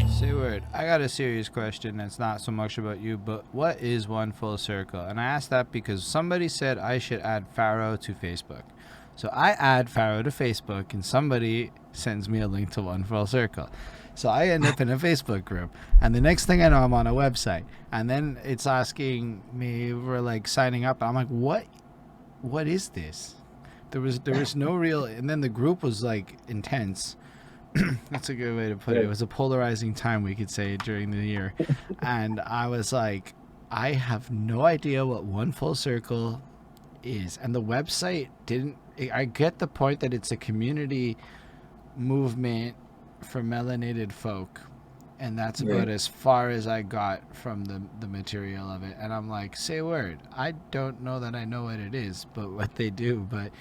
Say word. I got a serious question that's not so much about you, but what is One Full Circle? And I asked that because somebody said I should add Pharaoh to Facebook. So I add Pharaoh to Facebook, and somebody sends me a link to One Full Circle. So I end up in a Facebook group, and the next thing I know, I'm on a website, and then it's asking me for like signing up. I'm like, what? What is this? There was no real, and then the group was like intense. That's a good way to put it. Yeah. It was a polarizing time, we could say, during the year. And I was like, I have no idea what One Full Circle is. And the website didn't. I get the point that it's a community movement for melanated folk. And that's about Right. as far as I got from the material of it. And I'm like, say a word. I don't know that I know what it is, but what they do. But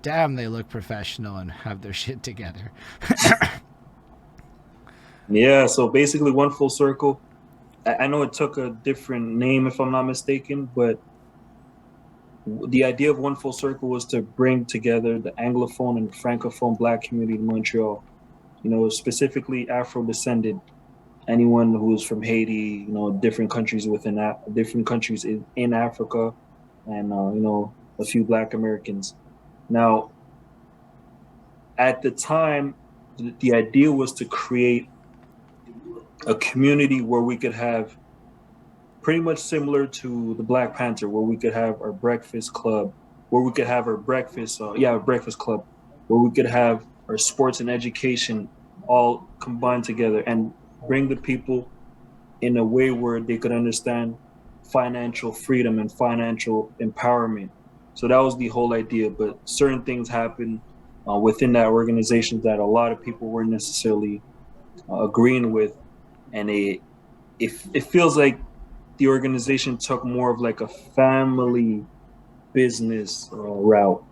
damn, they look professional and have their shit together. Yeah. So basically, One Full Circle. I know it took a different name, if I'm not mistaken, but the idea of One Full Circle was to bring together the Anglophone and Francophone Black community in Montreal. Specifically Afro-descended, anyone who's from Haiti, different countries different countries in Africa, and a few Black Americans. Now, at the time, the idea was to create a community where we could have pretty much similar to the Black Panther, where we could have our breakfast club, where we could have our breakfast club, where we could have our sports and education all combined together and bring the people in a way where they could understand financial freedom and financial empowerment. So that was the whole idea. But certain things happened within that organization that a lot of people weren't necessarily agreeing with, and it feels like the organization took more of like a family business route.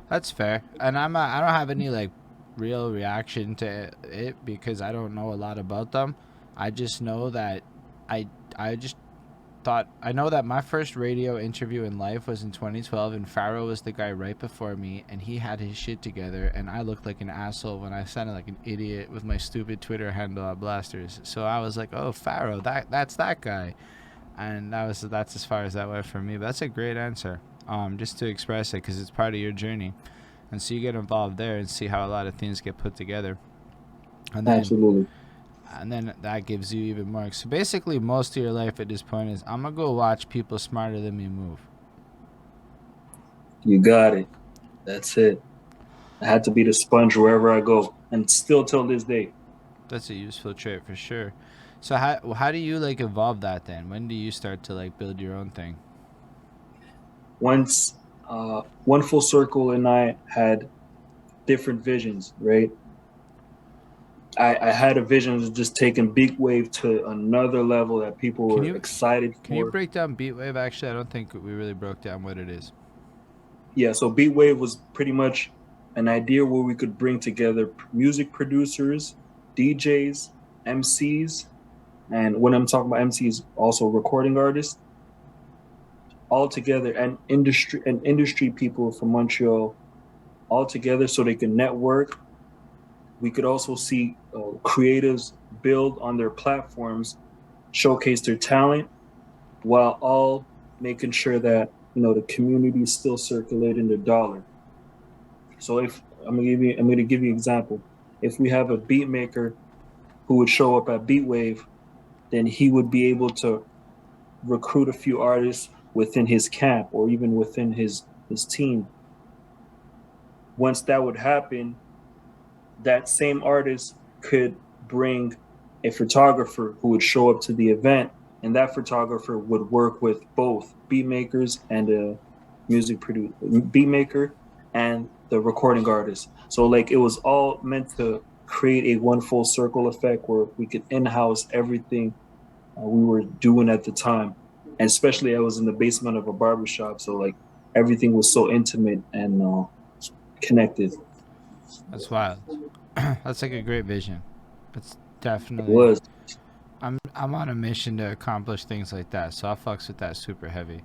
That's fair, and I don't have any like real reaction to it because I don't know a lot about them. I just know that I I just thought I know that my first radio interview in life was in 2012, and Pharaoh was the guy right before me, and he had his shit together, and I looked like an asshole when I sounded like an idiot with my stupid Twitter handle at Blasters. So I was like, oh, Pharaoh, that's that guy, and that's as far as that went for me. But that's a great answer. Just to express it because it's part of your journey, and so you get involved there and see how a lot of things get put together, and then Absolutely. that gives you even more. So basically, most of your life at this point is I'm gonna go watch people smarter than me move. You got it. That's it. I had to be the sponge wherever I go, and still till this day. That's a useful trait for sure. So how do you like evolve that then? When do you start to like build your own thing? Once One Full Circle and I had different visions, right? I had a vision of just taking Big Wave to another level that people Can were you excited can you for. break down Beatwave? Actually, I don't think we really broke down what it is. Yeah, so Beat Wave was pretty much an idea where we could bring together music producers, DJs, MCs, and when I'm talking about MCs, also recording artists, all together, and industry people from Montreal all together so they can network. We could also see creatives build on their platforms, showcase their talent, while all making sure that the community is still circulating the dollar. So if I'm gonna give you an example. If we have a beat maker who would show up at Beatwave, then he would be able to recruit a few artists within his camp or even within his team. Once that would happen, that same artist could bring a photographer who would show up to the event, and that photographer would work with both beat makers and a music producer, beat maker and the recording artist. So like it was all meant to create a one full circle effect where we could in-house everything we were doing at the time. And especially I was in the basement of a barbershop, so like everything was so intimate and connected. That's wild. That's like a great vision. It's It definitely. was. I'm on a mission to accomplish things like that, so I fucks with that super heavy.